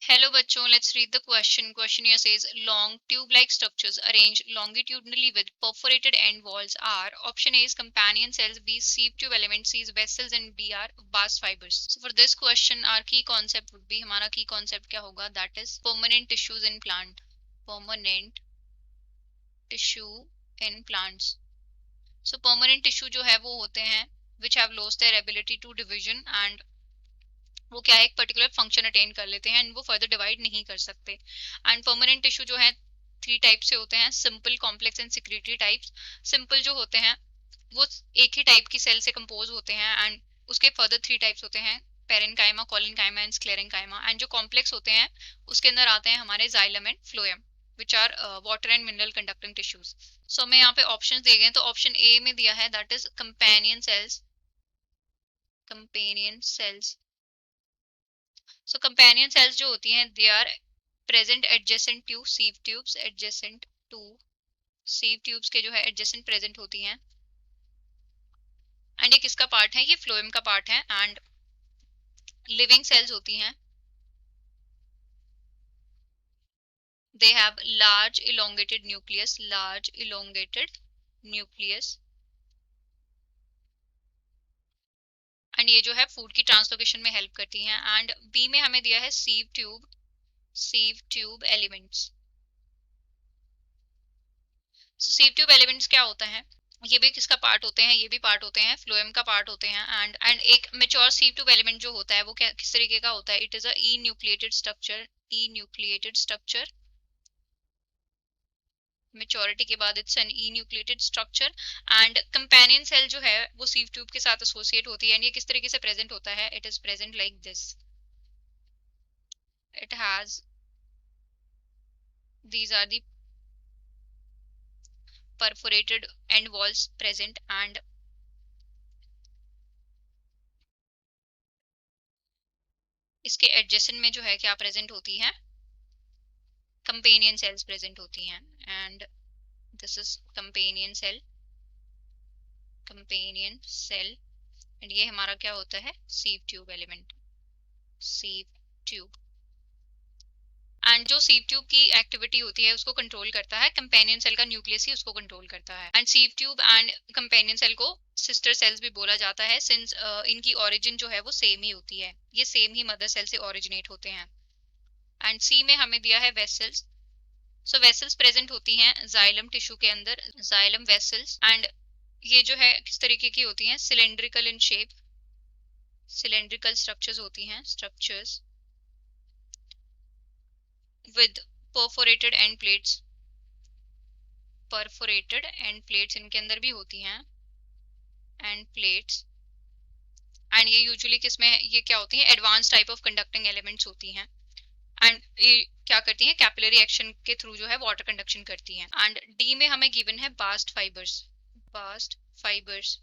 Hello बच्चों, let's read the question. Question here says long tube-like structures arranged longitudinally with perforated end walls are option A is companion cells, B is sieve tube elements, C is vessels and D are bast fibers. So for this question our key concept would be हमारा key concept क्या होगा? That is permanent tissues in plant. Permanent tissue in plants. So permanent tissue जो है वो होते हैं which have lost their ability to division and वो क्या है एक पर्टिकुलर फंक्शन अटेन कर लेते हैं एंड वो फर्दर डिवाइड नहीं कर सकते. एंड परमानेंट टिश्यू जो है 3 टाइप से होते हैं, simple, complex and secretory types. Simple जो होते हैं वो एक ही टाइप की सेल से कंपोज होते हैं एंड उसके फर्दर 3 टाइप्स होते हैं, parenchyma, collenchyma and sclerenchyma. And जो कॉम्प्लेक्स होते हैं उसके अंदर आते हैं हमारे xylem and phloem which are water and mineral conducting tissues. So हमें यहाँ पे ऑप्शंस दिए गए हैं. तो ऑप्शन ए में दिया है that is companion cells. Companion cells. So companion cells जो होती हैं they are present adjacent to sieve tubes. Adjacent to sieve tubes के जो है adjacent present होती हैं. एंड ये किसका पार्ट है? ये फ्लोएम का पार्ट है. एंड लिविंग सेल्स होती हैं. They have large elongated nucleus. Large elongated nucleus. And ये जो है फूड की ट्रांसलोकेशन में हेल्प करती हैं. एंड बी में हमें दिया है sieve tube elements. So sieve tube elements क्या होता है? ये भी किसका पार्ट होते हैं? ये भी पार्ट होते हैं, फ्लोएम का पार्ट होते हैं. एंड एक मेच्योर sieve tube element जो होता है वो क्या किस तरीके का होता है? It is a enucleated structure. enucleated structure. Maturity के बाद it's an enucleated structure. And companion cell जो है वो sieve tube के साथ एसोसिएट होती है. एंड ये किस तरीके से प्रेजेंट होता है? It is present like this. It has these are the perforated end walls present and इसके एडजेसेंट में जो है क्या प्रेजेंट होती है? कंपेनियन सेल्स प्रेजेंट होती हैं. And this is companion cell. Companion cell. And ये हमारा क्या होता है? sieve tube element. sieve tube. And जो sieve tube की एक्टिविटी होती है उसको कंट्रोल करता है कंपेनियन सेल का न्यूक्लियस ही उसको कंट्रोल करता है. And sieve tube and companion cell को सिस्टर सेल्स भी बोला जाता है सिंस इनकी ओरिजिन जो है वो सेम ही होती है. ये सेम ही मदर सेल से ओरिजिनेट होते हैं. एंड सी में हमें दिया है वेसल्स. सो वेसल्स प्रेजेंट होती हैं जाइलम टिश्यू के अंदर. Xylem vessels. एंड ये जो है किस तरीके की होती हैं? Cylindrical in shape. Cylindrical structures होती हैं. Structures with perforated end plates. perforated end plates इनके अंदर भी होती हैं. end plates. एंड ये यूजुअली किसमें ये क्या होती हैं? Advance type of conducting elements होती हैं. एंड ये क्या करती हैं? कैपिलरी एक्शन के थ्रू जो है वाटर कंडक्शन करती हैं. एंड डी में हमें गिवन है बास्ट फाइबर्स. बास्ट फाइबर्स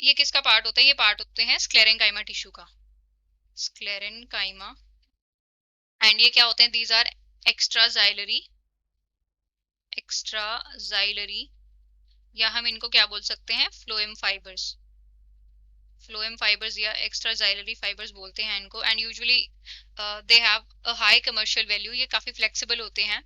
ये किसका पार्ट होता है? ये पार्ट होते हैं स्क्लेरेन्काइमा टिश्यू का. स्क्लेरेन्काइमा. एंड ये क्या होते हैं? These are एक्स्ट्राजाइलरी. एक्स्ट्राजाइलरी या हम इनको क्या बोल सकते हैं? Phloem fibres. फ्लोएम फाइबर्स या एक्स्ट्राजाइलरी फाइबर्स बोलते हैं इनको. And usually they have a high commercial value. ये काफी फ्लेक्सिबल होते हैं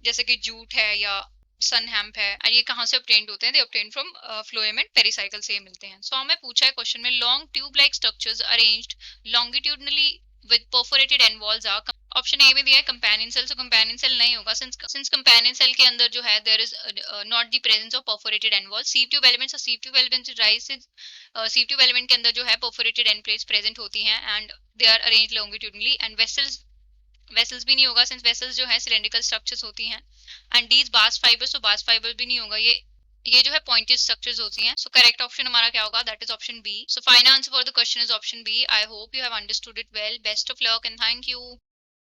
जैसे कि जूट है या सन हेम्प है. एंड ये कहाँ से ऑब्टेन्ड होते हैं? They obtain from phloem and pericycle से मिलते हैं. सो हमें पूछा है क्वेश्चन में long tube like structures arranged longitudinally with perforated end walls are. Option A में दिया है कंपेनियन सेल. तो कंपेनियन सेल नहीं होगा सिंस कंपेनियन सेल के अंदर जो है there is not the presence of perforated end walls. sieve tube elements और sieve tube elements rise sieve tube element के अंदर जो है perforated end plates प्रेजेंट होती हैं and they are arranged longitudinally. And vessels भी नहीं होगा सिंस वेसल्स जो है सिलेंड्रिकल स्ट्रक्चर्स होती हैं. एंड दीज बास्ट फाइबर्स, तो बास्ट फाइबर भी नहीं होगा. ये जो है पॉइंटेड स्ट्रक्चर्स होती हैं. सो करेक्ट ऑप्शन हमारा क्या होगा? That is option B. So final answer for the question is option B. I hope you have understood it well. Best of luck and thank you.